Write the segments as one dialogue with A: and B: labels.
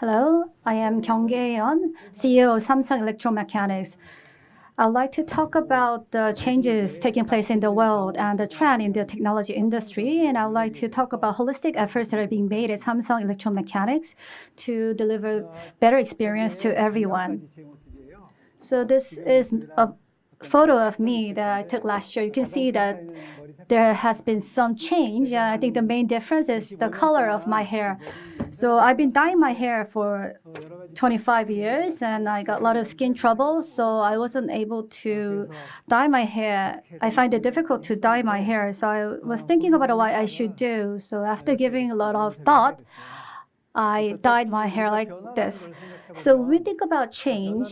A: Hello, I am KyeHyun, CEO of Samsung Electro-Mechanics. I'd like to talk about the changes taking place in the world and the trend in the technology industry, and I would like to talk about holistic efforts that are being made at Samsung Electro-Mechanics to deliver better experience to everyone. So this is a photo of me that I took last year. You can see that there has been some change, and I think the main difference is the color of my hair. So I've been dyeing my hair for 25 years, and I got a lot of skin trouble, so I wasn't able to dye my hair. I find it difficult to dye my hair, so I was thinking about what I should do. So after giving a lot of thought, I dyed my hair like this. So when we think about change,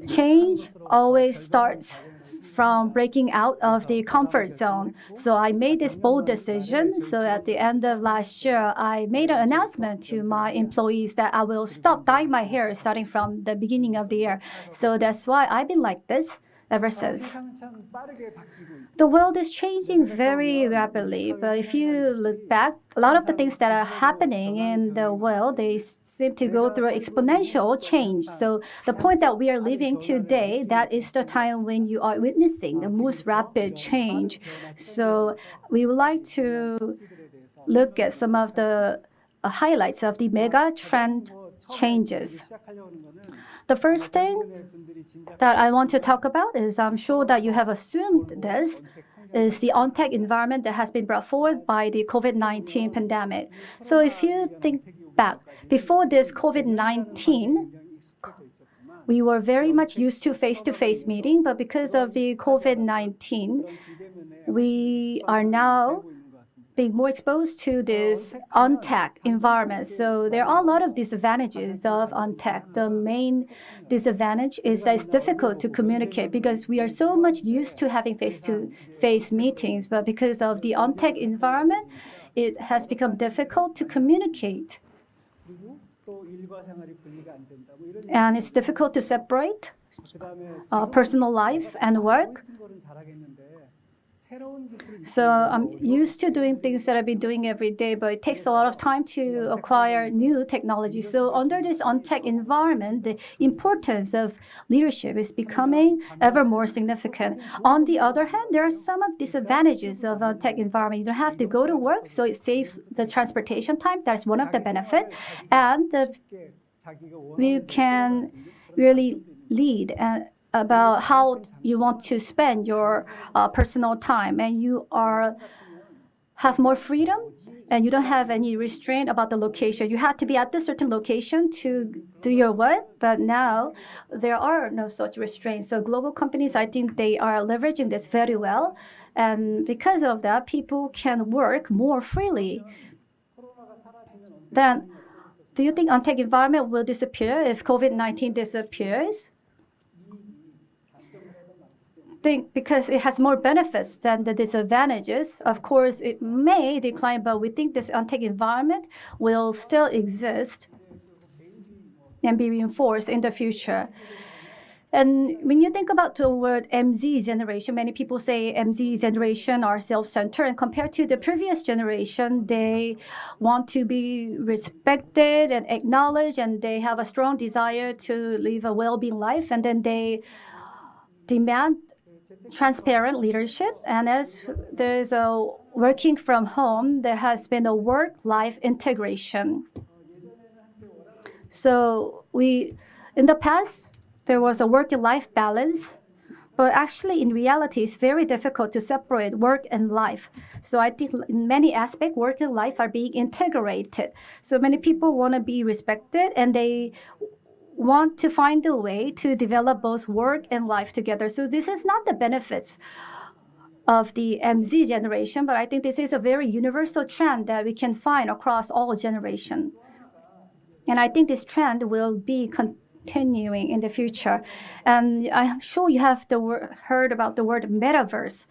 A: change always starts from breaking out of the comfort zone. So I made this bold decision. So at the end of last year, I made an announcement to my employees that I will stop dyeing my hair starting from the beginning of the year. So that's why I've been like this ever since. The world is changing very rapidly, but if you look back, a lot of the things that are happening in the world, they seem to go through exponential change. So the point that we are living today, that is the time when you are witnessing the most rapid change. So we would like to look at some of the highlights of the mega trend changes. The first thing that I want to talk about is, I'm sure that you have assumed this, is the on-tech environment that has been brought forward by the COVID-19 pandemic. So if you think back, before this COVID-19, we were very much used to face-to-face meeting, but because of the COVID-19, we are now being more exposed to this on-tech environment. So there are a lot of disadvantages of on-tech. The main disadvantage is that it's difficult to communicate because we are so much used to having face-to-face meetings, but because of the on-tech environment, it has become difficult to communicate. And it's difficult to separate personal life and work. So I'm used to doing things that I've been doing every day, but it takes a lot of time to acquire new technology. So under this on-tech environment, the importance of leadership is becoming ever more significant. On the other hand, there are some of disadvantages of a tech environment. You don't have to go to work, so it saves the transportation time. That's one of the benefits. And we can really lead about how you want to spend your personal time, and you have more freedom, and you don't have any restraint about the location. You have to be at this certain location to do your work, but now there are no such restraints. So global companies, I think they are leveraging this very well, and because of that, people can work more freely. Then, do you think on-tech environment will disappear if COVID-19 disappears? Think because it has more benefits than the disadvantages. Of course, it may decline, but we think this on-tech environment will still exist and be reinforced in the future. And when you think about the word MZ generation, many people say MZ generation are self-centered, and compared to the previous generation, they want to be respected and acknowledged, and they have a strong desire to live a well-being life, and then they demand transparent leadership. And as there's a working from home, there has been a work-life integration. So in the past, there was a work and life balance, but actually in reality, it's very difficult to separate work and life. So I think in many aspects, work and life are being integrated. So many people want to be respected, and they want to find a way to develop both work and life together. So this is not the benefits of the MZ generation, but I think this is a very universal trend that we can find across all generations. And I think this trend will be continuing in the future. And I'm sure you have heard about the word metaverse.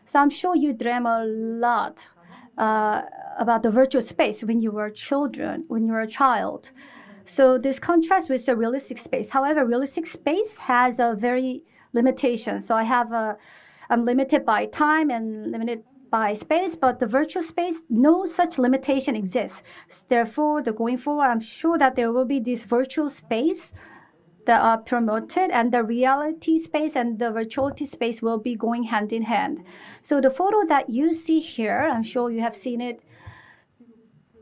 A: So I'm sure you dream a lot about the virtual space when you were a child. So this contrasts with the realistic space. However, realistic space has a very limitation. So I'm limited by time and limited by space, but the virtual space, no such limitation exists. Therefore, going forward, I'm sure that there will be this virtual space that are promoted, and the reality space and the virtuality space will be going hand in hand. So the photo that you see here, I'm sure you have seen it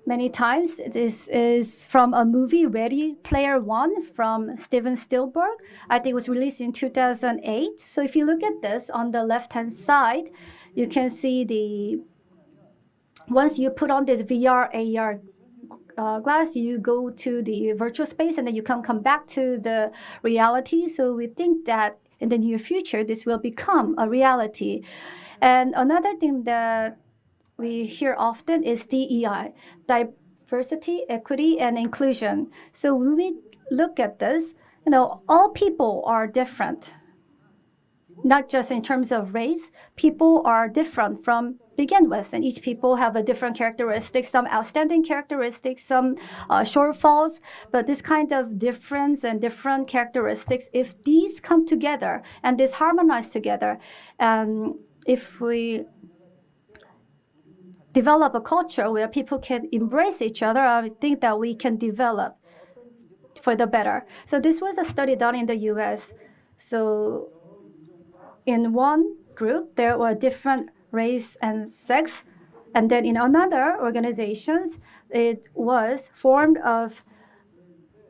A: many times. This is from a movie, Ready Player One, from Steven Spielberg. I think it was released in 2008. So if you look at this on the left-hand side, you can see once you put on this VR, AR glass, you go to the virtual space and then you come back to the reality. So we think that in the near future, this will become a reality. And another thing that we hear often is DEI, diversity, equity, and inclusion. So when we look at this, all people are different. Not just in terms of race, people are different from begin with, and each people have a different characteristics, some outstanding characteristics, some shortfalls. But this kind of difference and different characteristics, if these come together and this harmonize together, and if we develop a culture where people can embrace each other, I think that we can develop for the better. So this was a study done in the US. So in one group, there were different race and sex. And then in another organizations, it was formed of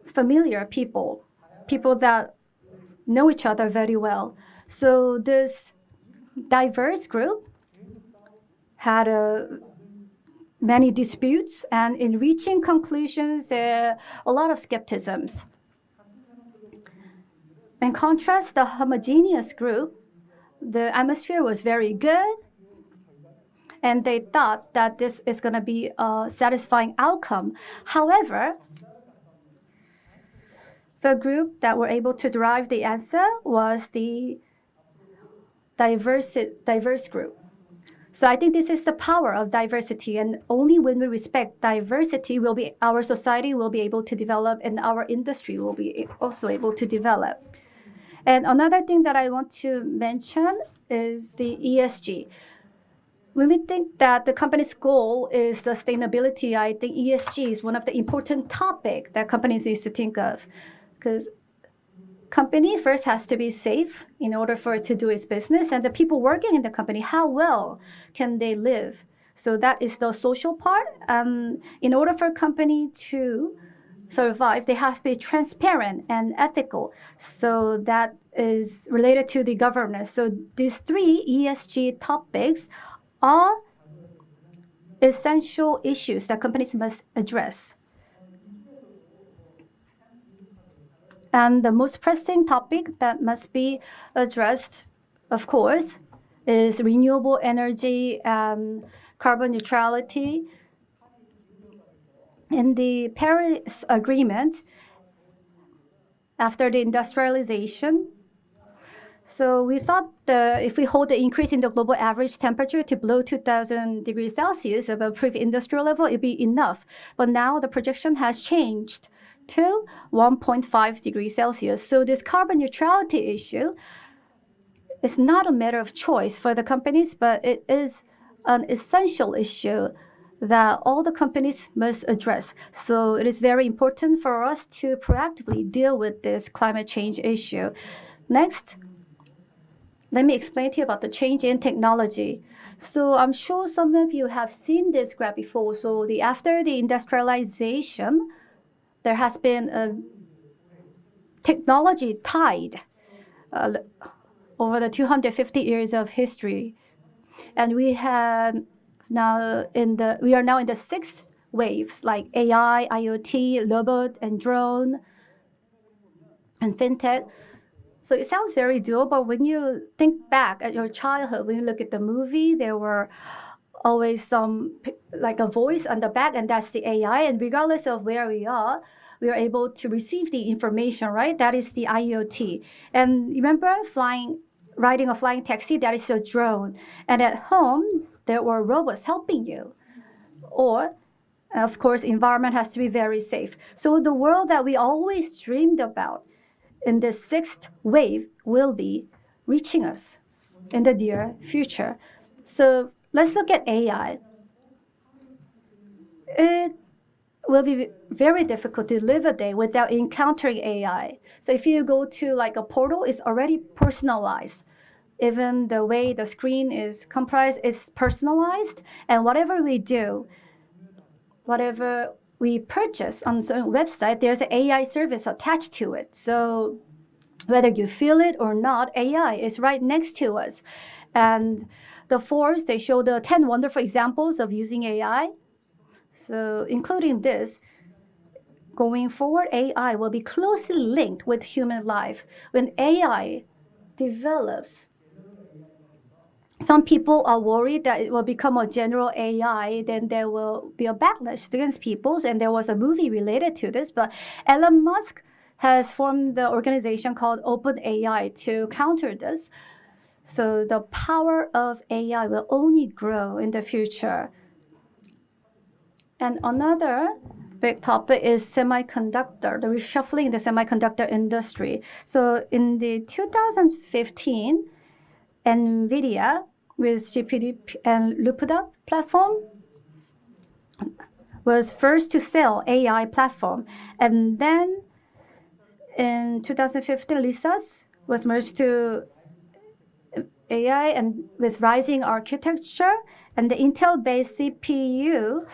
A: familiar people, people that know each other very well. So this diverse group had many disputes, and in reaching conclusions, a lot of skepticisms. In contrast, the homogeneous group, the atmosphere was very good, and they thought that this is going to be a satisfying outcome. However, the group that were able to derive the answer was the diverse group. So I think this is the power of diversity, and only when we respect diversity will be our society will be able to develop, and our industry will be also able to develop. And another thing that I want to mention is the ESG. When we think that the company's goal is sustainability, I think ESG is one of the important topics that companies need to think of, because company first has to be safe in order for it to do its business, and the people working in the company, how well can they live? So that is the social part. In order for a company to survive, they have to be transparent and ethical. So that is related to the governance. So these three ESG topics are essential issues that companies must address. And the most pressing topic that must be addressed, of course, is renewable energy and carbon neutrality. In the Paris Agreement, after the industrialization, so we thought if we hold the increase in the global average temperature to below 2,000 degrees Celsius above pre-industrial level, it'd be enough. But now the projection has changed to 1.5 degrees Celsius. So this carbon neutrality issue is not a matter of choice for the companies, but it is an essential issue that all the companies must address. So it is very important for us to proactively deal with this climate change issue. Next, let me explain to you about the change in technology. So I'm sure some of you have seen this graph before. So after the industrialization, there has been a technology tide over the 250 years of history, and we are now in the sixth waves, like AI, IoT, robot, and drone, and fintech. So it sounds very doable, but when you think back at your childhood, when you look at the movie, there were always like a voice on the back, and that's the AI. And regardless of where we are able to receive the information, right? That is the IoT. And remember riding a flying taxi, that is a drone. And at home, there were robots helping you. Or, of course, environment has to be very safe. So the world that we always dreamed about in the sixth wave will be reaching us in the near future. So let's look at AI. It will be very difficult to live a day without encountering AI. So if you go to like a portal, it's already personalized. Even the way the screen is comprised is personalized, and whatever we do, whatever we purchase on certain website, there's an AI service attached to it. So whether you feel it or not, AI is right next to us. And the Forbes, they show the 10 wonderful examples of using AI. So including this, going forward, AI will be closely linked with human life. When AI develops, some people are worried that it will become a general AI, then there will be a backlash against people. And there was a movie related to this, but Elon Musk has formed the organization called OpenAI to counter this. So the power of AI will only grow in the future. And another big topic is semiconductor, the reshuffling in the semiconductor industry. So in the 2015, NVIDIA with GPD and Lupita platform was first to sell AI platform. And then in 2015, Lisas was merged to AI and with rising architecture, and the Intel-based CPU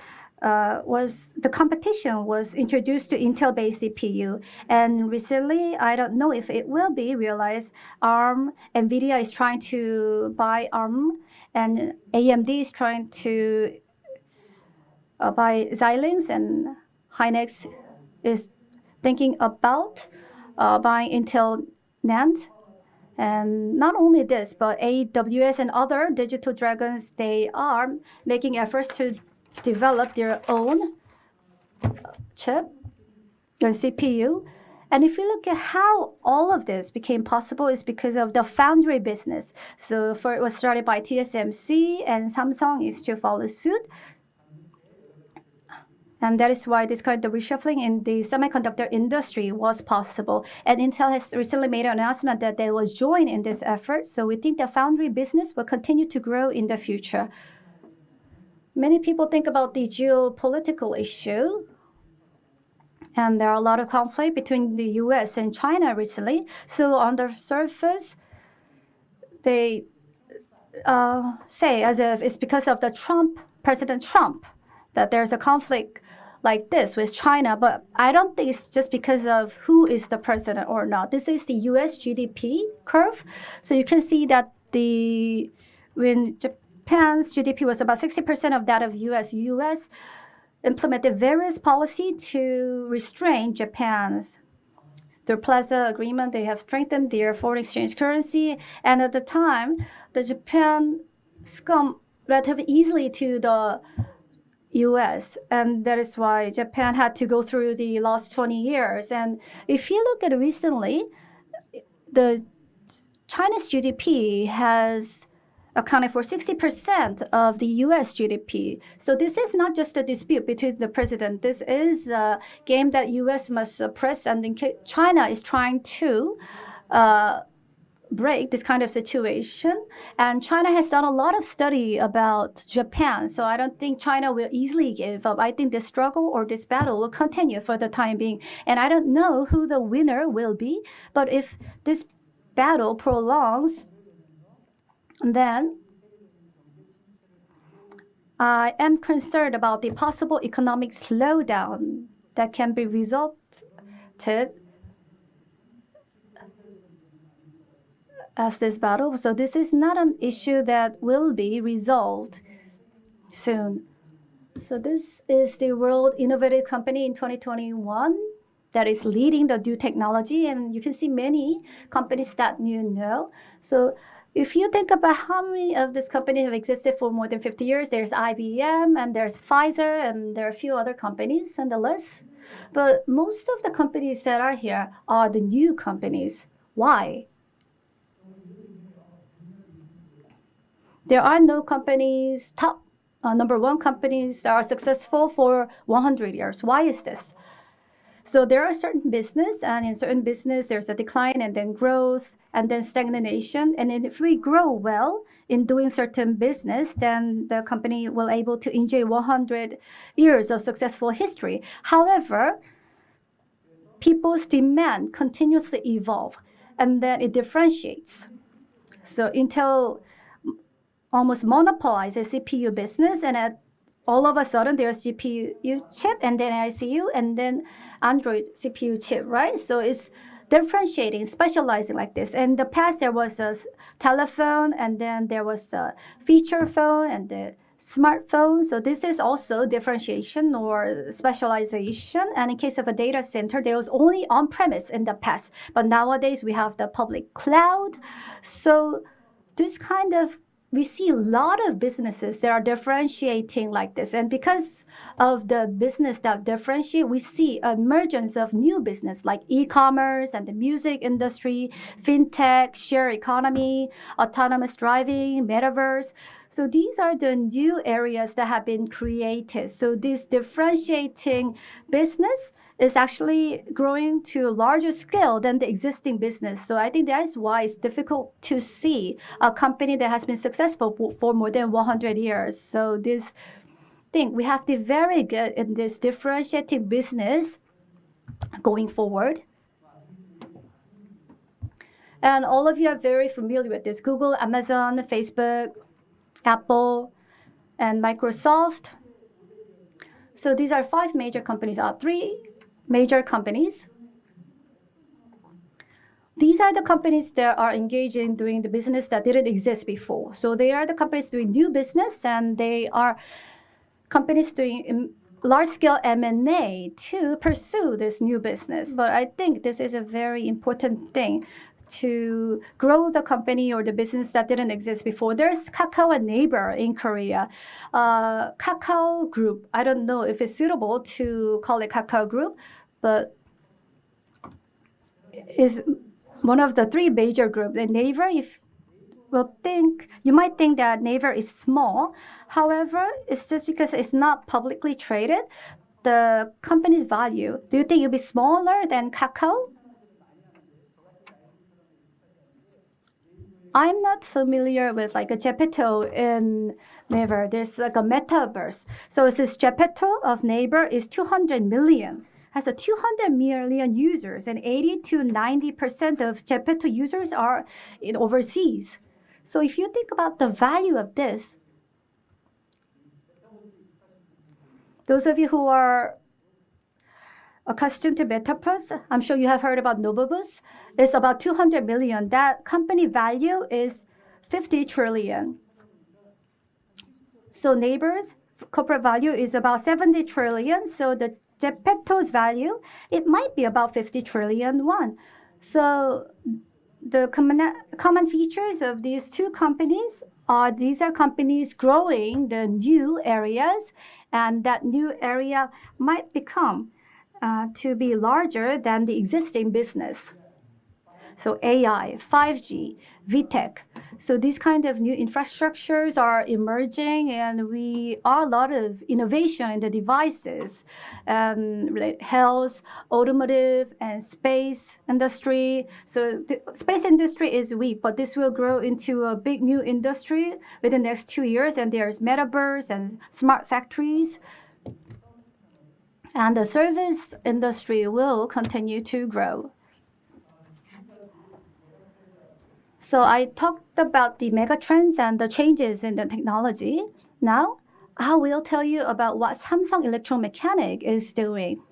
A: the competition was introduced to Intel-based CPU. And recently, I don't know if it will be realized, NVIDIA is trying to buy ARM, and AMD is trying to buy Xilinx, and Hynix is thinking about buying Intel NAND. And not only this, but AWS and other digital dragons, they are making efforts to develop their own chip and CPU. And if you look at how all of this became possible, is because of the foundry business. So it was started by TSMC, and Samsung is to follow suit. And that is why this kind of reshuffling in the semiconductor industry was possible. And Intel has recently made an announcement that they will join in this effort. So we think the foundry business will continue to grow in the future. Many people think about the geopolitical issue. And there are a lot of conflict between the US and China recently. So on the surface, they say as if it's because of President Trump, that there's a conflict like this with China. But I don't think it's just because of who is the president or not. This is the US GDP curve. So you can see that when Japan's GDP was about 60% of that of US implemented various policies to restrain Japan's. Their Plaza Agreement, they have strengthened their foreign exchange currency. And at the time, the Japan succumbed relatively easily to the US. And that is why Japan had to go through the last 20 years. And if you look at it recently, China's GDP has accounted for 60% of the US GDP. So this is not just a dispute between the president. This is a game that US must suppress, and China is trying to break this kind of situation. And China has done a lot of study about Japan. So I don't think China will easily give up. I think this struggle or this battle will continue for the time being. And I don't know who the winner will be. But if this battle prolongs, then I am concerned about the possible economic slowdown that can be resulted as this battle. So this is not an issue that will be resolved soon. So this is the World Innovative Company in 2021 that is leading the new technology, and you can see many companies that you know. So if you think about how many of these companies have existed for more than 50 years, there's IBM and there's Pfizer and there are a few other companies on the list. But most of the companies that are here are the new companies. Why? There are no companies, top number one companies that are successful for 100 years. Why is this? So there are certain business, and in certain business, there's a decline and then growth. and then stagnation. And then if we grow well in doing certain business, then the company will able to enjoy 100 years of successful history. However, people's demand continuously evolve, and then it differentiates. So Intel almost monopolizes CPU business, and all of a sudden there's GPU chip, and then ICU, and then Android CPU chip, right? So it's differentiating, specializing like this. In the past, there was a telephone, and then there was a feature phone, and the smartphone. So this is also differentiation or specialization. And in case of a data center, there was only on-premise in the past, but nowadays we have the public cloud. So this kind of, we see a lot of businesses that are differentiating like this. And because of the business that differentiate, we see emergence of new business like e-commerce and the music industry, fintech, share economy, autonomous driving, metaverse. So these are the new areas that have been created. So this differentiating business is actually growing to a larger scale than the existing business. So I think that is why it's difficult to see a company that has been successful for more than 100 years. So this thing, we have to be very good in this differentiating business going forward. And all of you are very familiar with this: Google, Amazon, Facebook, Apple, and Microsoft. So these are 5 major companies, 3 major companies. These are the companies that are engaged in doing the business that didn't exist before. So they are the companies doing new business, and they are companies doing large-scale M&A to pursue this new business. But I think this is a very important thing to grow the company or the business that didn't exist before. There's Kakao and Naver in Korea. Kakao Group, I don't know if it's suitable to call it Kakao Group, but is one of the 3 major groups. And Naver, you might think that Naver is small. However, it's just because it's not publicly traded. The company's value, do you think it'll be smaller than Kakao? I'm not familiar with like a Geppetto in Naver. There's like a metaverse. So it says Geppetto of Naver is 200 million. Has a 200 million users, and 80 to 90% of Geppetto users are in overseas. So if you think about the value of this, those of you who are accustomed to Metaverse, I'm sure you have heard about Novabus. It's about 200 million. That company value is 50 trillion. So Naver's corporate value is about 70 trillion. So the Geppetto's value, it might be about 50 trillion won. So the common features of these 2 companies are these are companies growing the new areas, and that new area might become to be larger than the existing business. So AI, 5G, VTech. So these kind of new infrastructures are emerging, and we are a lot of innovation in the devices, health, automotive, and space industry. So the space industry is weak, but this will grow into a big new industry within the next 2 years. And there's metaverse and smart factories. And the service industry will continue to grow. So I talked about the mega trends and the changes in the technology. Now, I will tell you about what Samsung Electro-Mechanics is doing.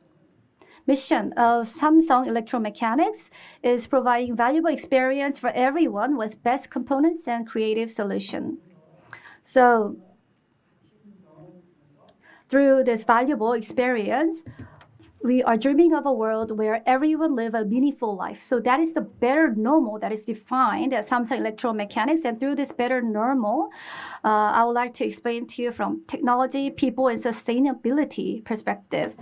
A: Mission of Samsung Electro-Mechanics is providing valuable experience for everyone with best components and creative solution. So through this valuable experience, we are dreaming of a world where everyone live a meaningful life. So that is the better normal that is defined at Samsung Electro-Mechanics. And through this better normal, I would like to explain to you from technology, people, and sustainability perspective.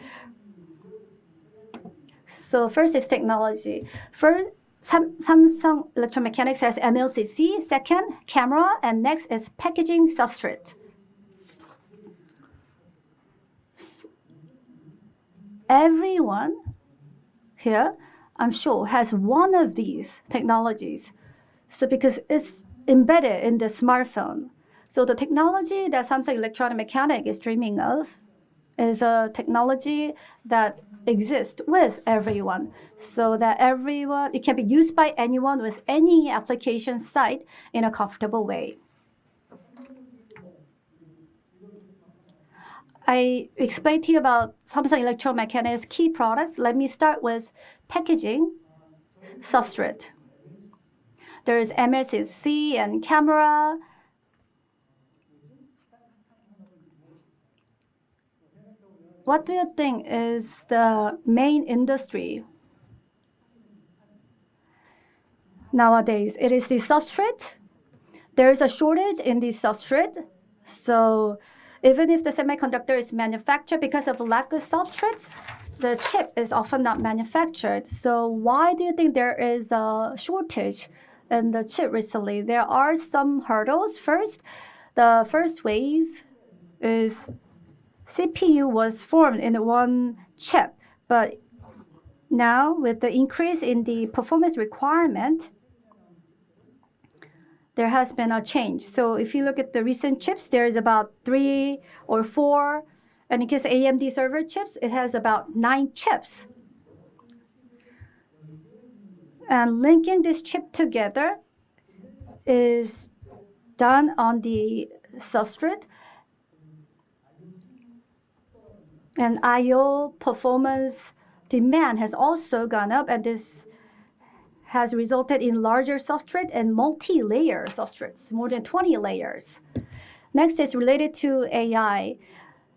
A: So first is technology. First, Samsung Electro-Mechanics has MLCC. Second, camera. And next is packaging substrate. Everyone here, I'm sure, has one of these technologies. So because it's embedded in the smartphone. So the technology that Samsung Electro-Mechanics is dreaming of is a technology that exists with everyone, so that everyone, it can be used by anyone with any application site in a comfortable way. I explained to you about Samsung Electro-Mechanics key products. Let me start with packaging substrate. There is MLCC and camera. What do you think is the main industry nowadays? It is the substrate. There is a shortage in the substrate. So even if the semiconductor is manufactured, because of lack of substrates, the chip is often not manufactured. So why do you think there is a shortage in the chip recently? There are some hurdles. First, the first wave is CPU was formed in one chip, but now with the increase in the performance requirement, there has been a change. So if you look at the recent chips, there's about 3 or 4, and in case of AMD server chips, it has about 9 chips. And linking this chip together is done on the substrate. And I/O performance demand has also gone up, and this has resulted in larger substrate and multi-layer substrates, more than 20 layers. Next is related to AI,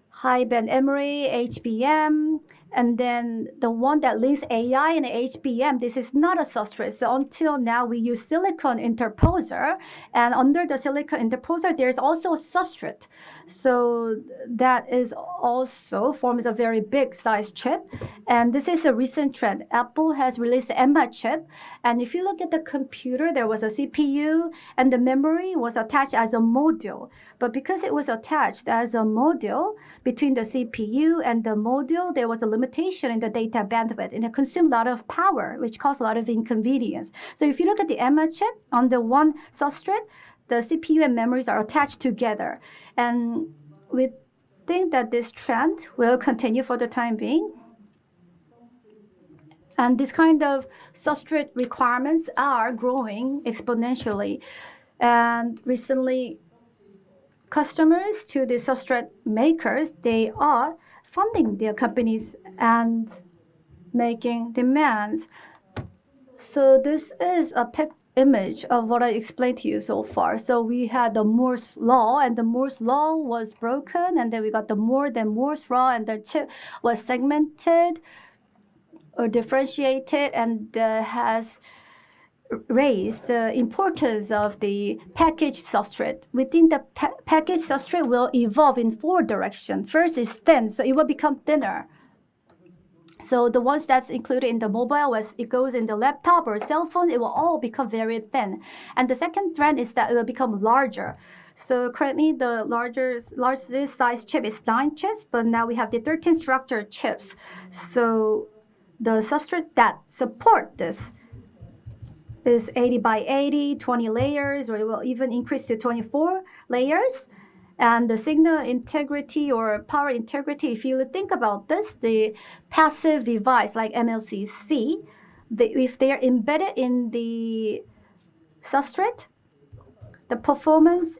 A: high band memory, HBM, and then the one that links AI and HBM, this is not a substrate. So until now, we use silicon interposer, and under the silicon interposer, there's also a substrate. So that is also forms a very big size chip. And this is a recent trend. Apple has released the Emma chip. And if you look at the computer, there was a CPU, and the memory was attached as a module. But because it was attached as a module, between the CPU and the module, there was a limitation in the data bandwidth, and it consumed a lot of power, which caused a lot of inconvenience. So if you look at the Emma chip, on the one substrate, the CPU and memories are attached together. And we think that this trend will continue for the time being. And this kind of substrate requirements are growing exponentially. And recently, customers to the substrate makers, they are funding their companies and making demands. So this is a image of what I explained to you so far. So we had the Moore's law, and the Moore's law was broken, and then we got the more than Moore's law, and the chip was segmented or differentiated, and has raised the importance of the package substrate. We think the package substrate will evolve in 4 directions. First is thin, so it will become thinner. So the ones that's included in the mobile, as it goes in the laptop or cell phone, it will all become very thin. And the second trend is that it will become larger. So currently the largest size chip is 9 chips, but now we have the 13 structured chips. So the substrate that support this is 80 by 80, 20 layers, or it will even increase to 24 layers. And the signal integrity or power integrity, if you think about this, the passive device like MLCC, if they are embedded in the substrate, the performance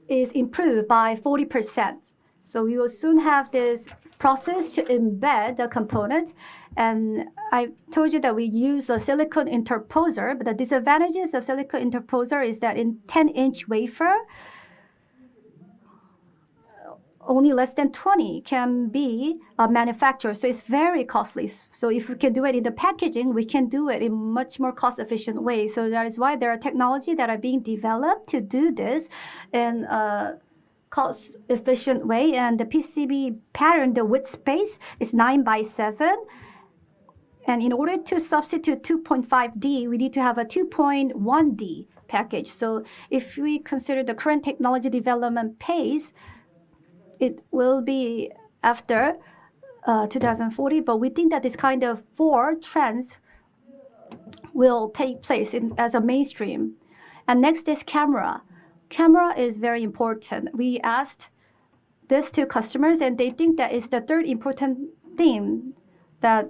A: is improved by 40%. So we will soon have this process to embed the component. And I told you that we use a silicon interposer, but the disadvantages of silicon interposer is that in 10-inch wafer, only less than 20 can be manufactured. So it's very costly. So if we can do it in the packaging, we can do it in much more cost-efficient way. So that is why there are technology that are being developed to do this in a cost-efficient way. And the PCB pattern, the width space is 9 by 7. And in order to substitute 2.5D, we need to have a 2.1D package. So if we consider the current technology development pace, it will be after 2040, but we think that this kind of 4 trends will take place as a mainstream. And next is camera. Camera is very important. We asked this to customers, and they think that is the third important thing that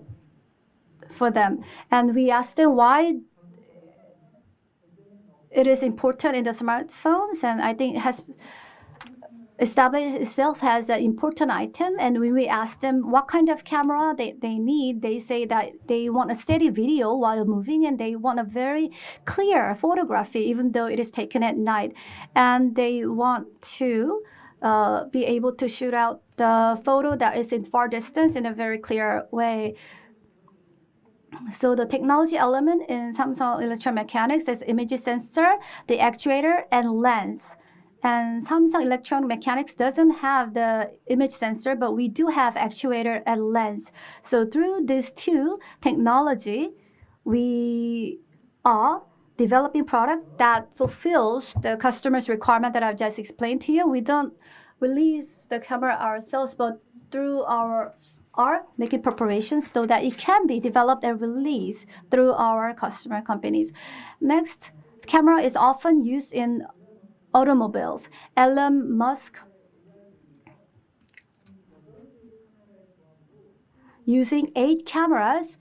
A: for them. And we asked them why it is important in the smartphones, and I think it has established itself as an important item. And when we ask them what kind of camera they need, they say that they want a steady video while moving, and they want a very clear photography even though it is taken at night. And they want to be able to shoot out the photo that is in far distance in a very clear way. So the technology element in Samsung Electro-Mechanics is image sensor, the actuator, and lens. And Samsung Electro-Mechanics doesn't have the image sensor, but we do have actuator and lens. So through these two technology, we are developing product that fulfills the customer's requirement that I've just explained to you. We don't release the camera ourselves, but through our are making preparations so that it can be developed and released through our customer companies. Next, camera is often used in automobiles. Elon Musk, using 8 cameras,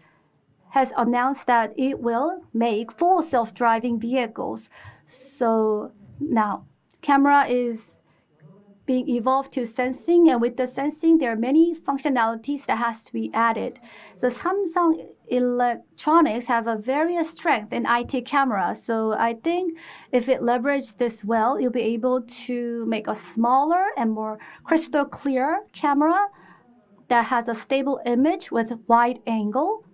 A: has announced that it will make full self-driving vehicles. So now, camera is being evolved to sensing, and with the sensing, there are many functionalities that has to be added. So Samsung Electronics have a various strength in IT camera. So I think if it leverages this well, you'll be able to make a smaller and more crystal clear camera that has a stable image with wide angle.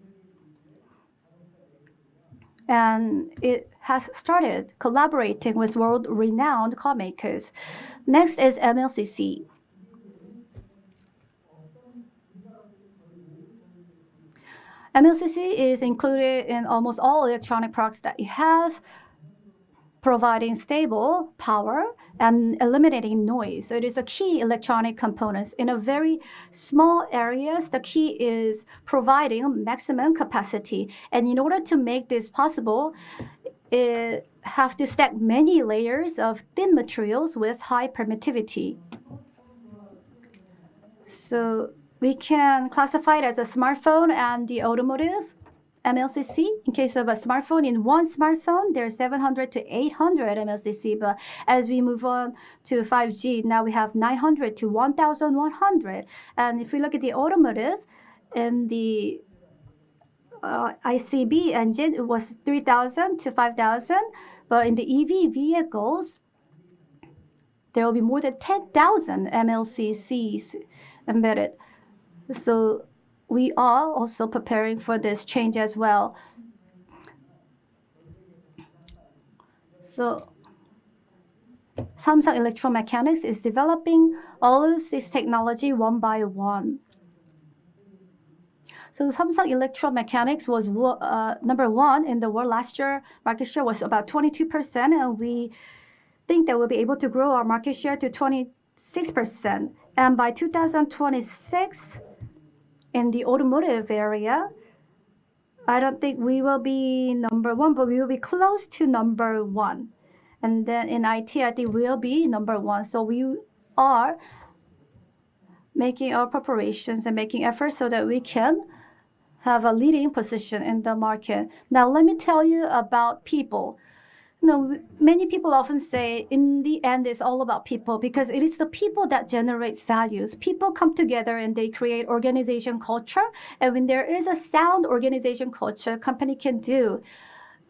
A: And it has started collaborating with world-renowned car makers. Next is MLCC. MLCC is included in almost all electronic products that you have, providing stable power and eliminating noise. So it is a key electronic component. In a very small areas, the key is providing maximum capacity. And in order to make this possible, it have to stack many layers of thin materials with high permittivity. So we can classify it as a smartphone and the automotive MLCC. In case of a smartphone, in one smartphone, there's 700 to 800 MLCC. But as we move on to 5G, now we have 900 to 1,100. And if we look at the automotive, in the ICB engine, it was 3,000 to 5,000. But in the EV vehicles, there will be more than 10,000 MLCCs embedded. So we are also preparing for this change as well. So Samsung Electro-Mechanics is developing all of this technology one by one. So Samsung Electro-Mechanics was number 1 in the world last year. Market share was about 22%, and we think that we'll be able to grow our market share to 26%. And by 2026, in the automotive area, I don't think we will be number 1, but we will be close to number 1. And then in IT, I think we'll be number 1. So we are making our preparations and making efforts so that we can have a leading position in the market. Now, let me tell you about people. Many people often say, in the end, it's all about people, because it is the people that generates values. People come together and they create organization culture. And when there is a sound organization culture, company can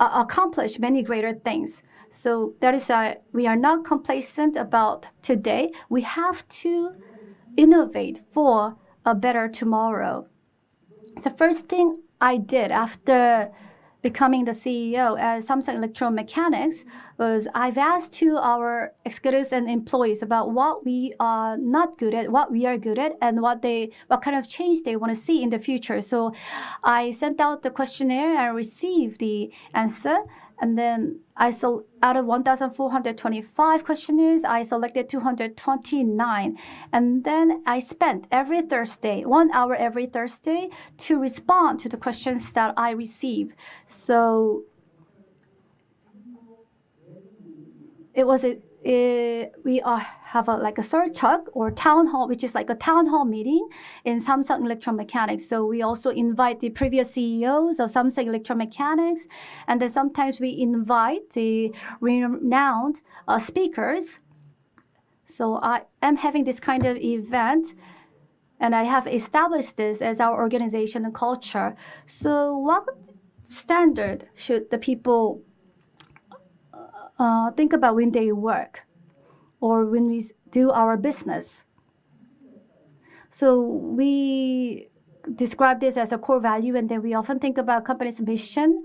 A: accomplish many greater things. So that is why we are not complacent about today. We have to innovate for a better tomorrow. The first thing I did after becoming the CEO at Samsung Electro-Mechanics was I've asked to our executives and employees about what we are not good at, what we are good at, and what kind of change they want to see in the future. So I sent out the questionnaire and received the answer. And then out of 1,425 questionnaires, I selected 229. And then I spent every Thursday, 1 hour every Thursday, to respond to the questions that I received. So we have like a third talk or town hall, which is like a town hall meeting in Samsung Electro-Mechanics. So we also invite the previous CEOs of Samsung Electro-Mechanics, and then sometimes we invite the renowned speakers. So I am having this kind of event, and I have established this as our organization and culture. So what standard should the people think about when they work or when we do our business? So we describe this as a core value, and then we often think about company's mission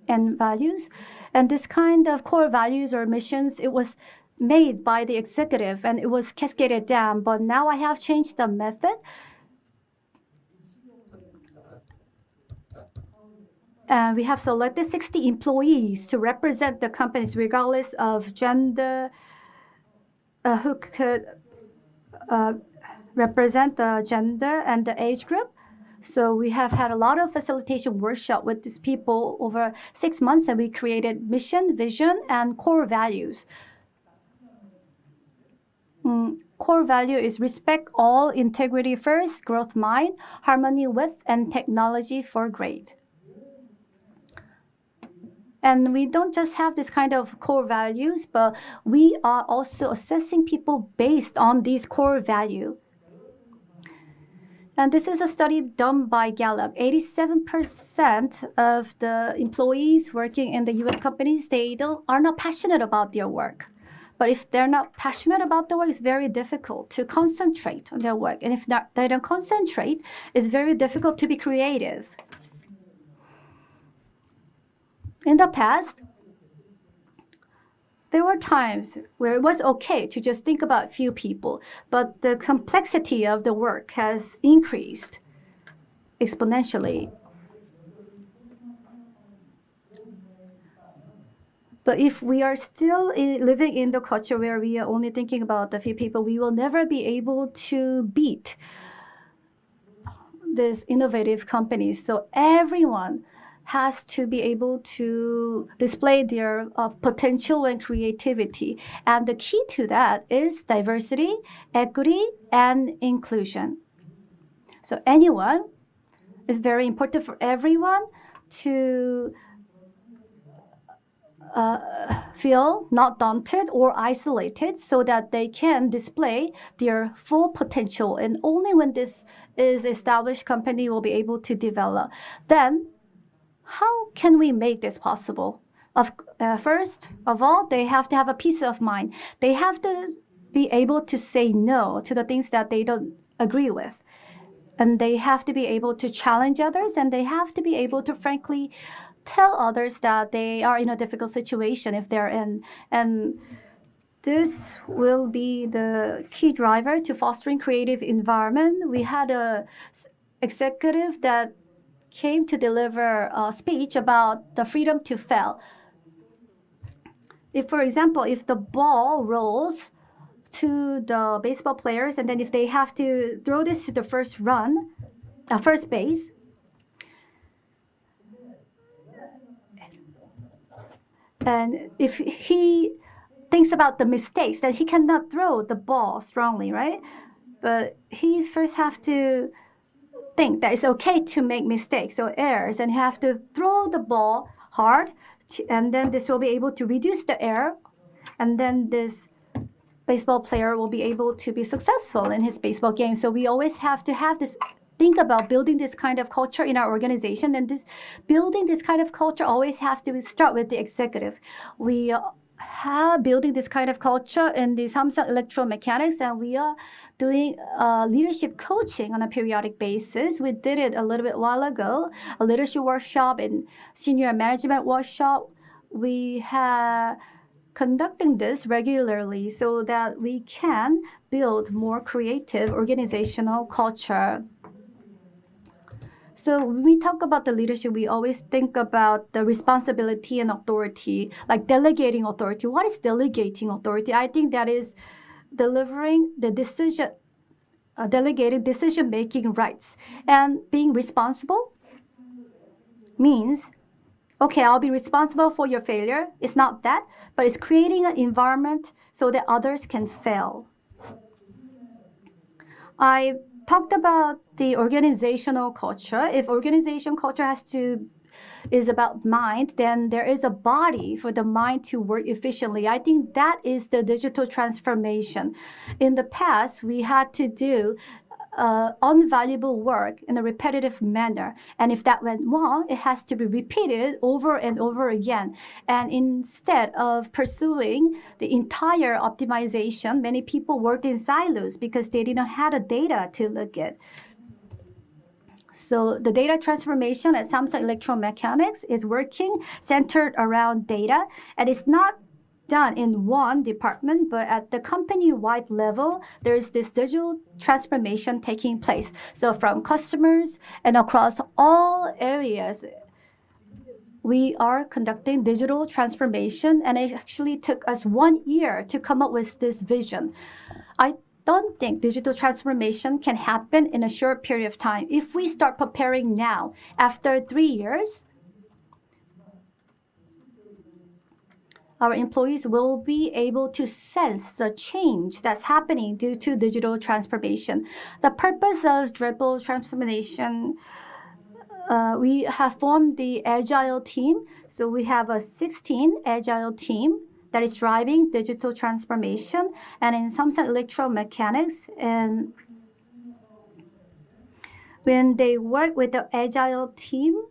A: and values. And this kind of core values or missions, it was made by the executive and it was cascaded down. But now I have changed the method. And we have selected 60 employees to represent the companies regardless of gender, who could represent the gender and the age group. So we have had a lot of facilitation workshop with these people over 6 months, and we created mission, vision, and core values. Core value is respect all, integrity first, growth mind, harmony with, and technology for great. And we don't just have this kind of core values, but we are also assessing people based on these core values. And this is a study done by Gallup. 87% of the employees working in the US companies, they are not passionate about their work. But if they're not passionate about the work, it's very difficult to concentrate on their work. And if they don't concentrate, it's very difficult to be creative. In the past, there were times where it was okay to just think about few people, but the complexity of the work has increased exponentially. But if we are still living in the culture where we are only thinking about the few people, we will never be able to beat these innovative companies. So everyone has to be able to display their potential and creativity. And the key to that is diversity, equity, and inclusion. So anyone, it's very important for everyone to feel not daunted or isolated so that they can display their full potential. And only when this is established, company will be able to develop. Then how can we make this possible? First of all, they have to have a peace of mind. They have to be able to say no to the things that they don't agree with. And they have to be able to challenge others, and they have to be able to frankly tell others that they are in a difficult situation if they're in. And this will be the key driver to fostering creative environment. We had a executive that came to deliver a speech about the freedom to fail. If, for example, if the ball rolls to the baseball players, and then if they have to throw this to the first base, and if he thinks about the mistakes, that he cannot throw the ball strongly, right? But he first have to think that it's okay to make mistakes or errors, and have to throw the ball hard, and then this will be able to reduce the error, and then this baseball player will be able to be successful in his baseball game. So we always have to have this, think about building this kind of culture in our organization, and building this kind of culture always has to start with the executive. We have building this kind of culture in the Samsung Electro-Mechanics, and we are doing leadership coaching on a periodic basis. We did it a little bit while ago, a leadership workshop and senior management workshop. We have conducting this regularly so that we can build more creative organizational culture. So when we talk about the leadership, we always think about the responsibility and authority, like delegating authority. What is delegating authority? I think that is delivering the decision, delegating decision-making rights. And being responsible means okay, I'll be responsible for your failure. It's not that, but it's creating an environment so that others can fail. I talked about the organizational culture. If organization culture is about mind, then there is a body for the mind to work efficiently. I think that is the digital transformation. In the past, we had to do unvaluable work in a repetitive manner. And if that went wrong, it has to be repeated over and over again. And instead of pursuing the entire optimization, many people worked in silos because they didn't have the data to look at. So the data transformation at Samsung Electro-Mechanics is working centered around data, and it's not done in one department, but at the company-wide level, there's this digital transformation taking place. So from customers and across all areas, we are conducting digital transformation, and it actually took us 1 year to come up with this vision. I don't think digital transformation can happen in a short period of time. If we start preparing now, after 3 years, our employees will be able to sense the change that's happening due to digital transformation. The purpose of digital transformation, we have formed the Agile team. So we have a 16 Agile team that is driving digital transformation. And in Samsung Electro-Mechanics, and when they work with the Agile team,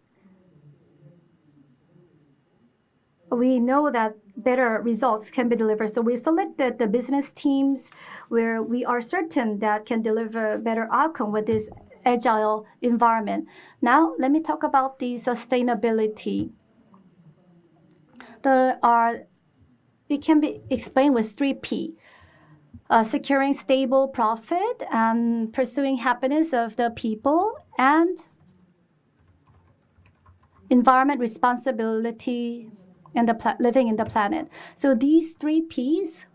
A: we know that better results can be delivered. So we selected the business teams where we are certain that can deliver better outcome with this agile environment. Now, let me talk about the sustainability. It can be explained with 3P. Securing stable profit and pursuing happiness of the people and environment responsibility and living in the planet. So these 3Ps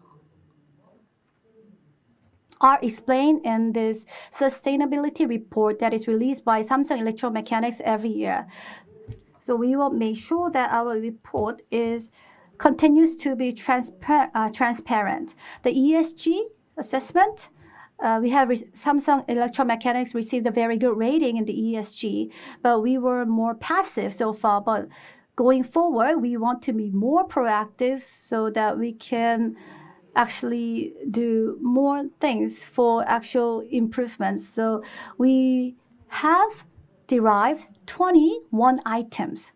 A: are explained in this sustainability report that is released by Samsung Electro-Mechanics every year. So we will make sure that our report continues to be transparent. The ESG assessment, Samsung Electro-Mechanics received a very good rating in the ESG, but we were more passive so far. But going forward, we want to be more proactive so that we can actually do more things for actual improvements. So we have derived 21 items.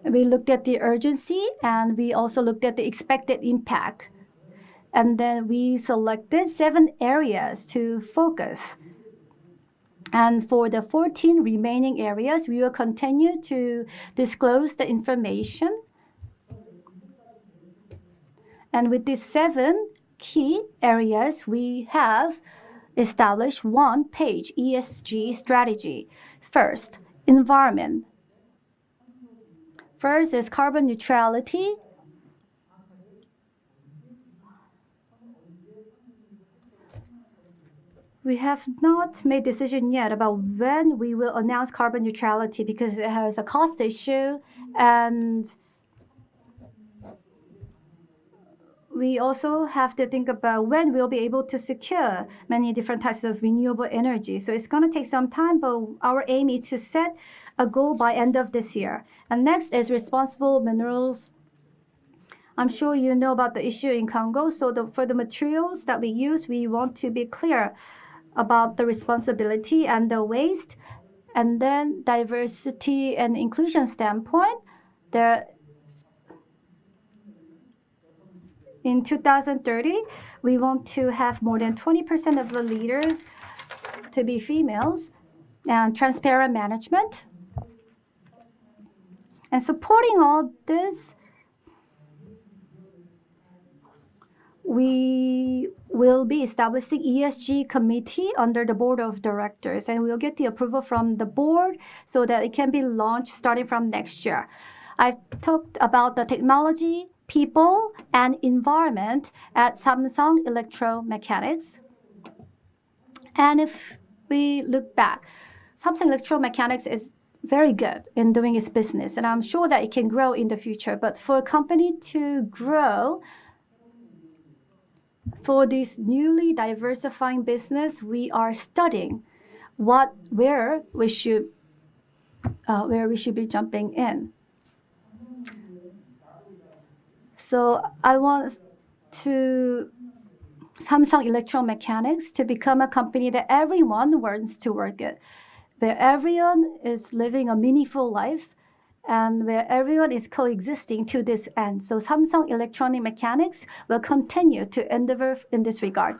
A: We looked at the urgency and we also looked at the expected impact. And then we selected 7 areas to focus. And for the 14 remaining areas, we will continue to disclose the information. And with these 7 key areas, we have established 1-page ESG strategy. First, environment. First is carbon neutrality. We have not made a decision yet about when we will announce carbon neutrality because it has a cost issue, and we also have to think about when we'll be able to secure many different types of renewable energy. So it's going to take some time, but our aim is to set a goal by end of this year. And next is responsible minerals. I'm sure you know about the issue in Congo. So for the materials that we use, we want to be clear about the responsibility and the waste. And then diversity and inclusion standpoint, in 2030, we want to have more than 20% of the leaders to be females, and transparent management. And supporting all this, we will be establishing ESG committee under the board of directors, and we'll get the approval from the board so that it can be launched starting from next year. I've talked about the technology, people, and environment at Samsung Electro-Mechanics. And if we look back, Samsung Electro-Mechanics is very good in doing its business, and I'm sure that it can grow in the future. But for a company to grow, for this newly diversifying business, we are studying where we should be jumping in. So I want Samsung Electro-Mechanics to become a company that everyone wants to work at, where everyone is living a meaningful life and where everyone is coexisting to this end. So Samsung Electronic Mechanics will continue to endeavor in this regard.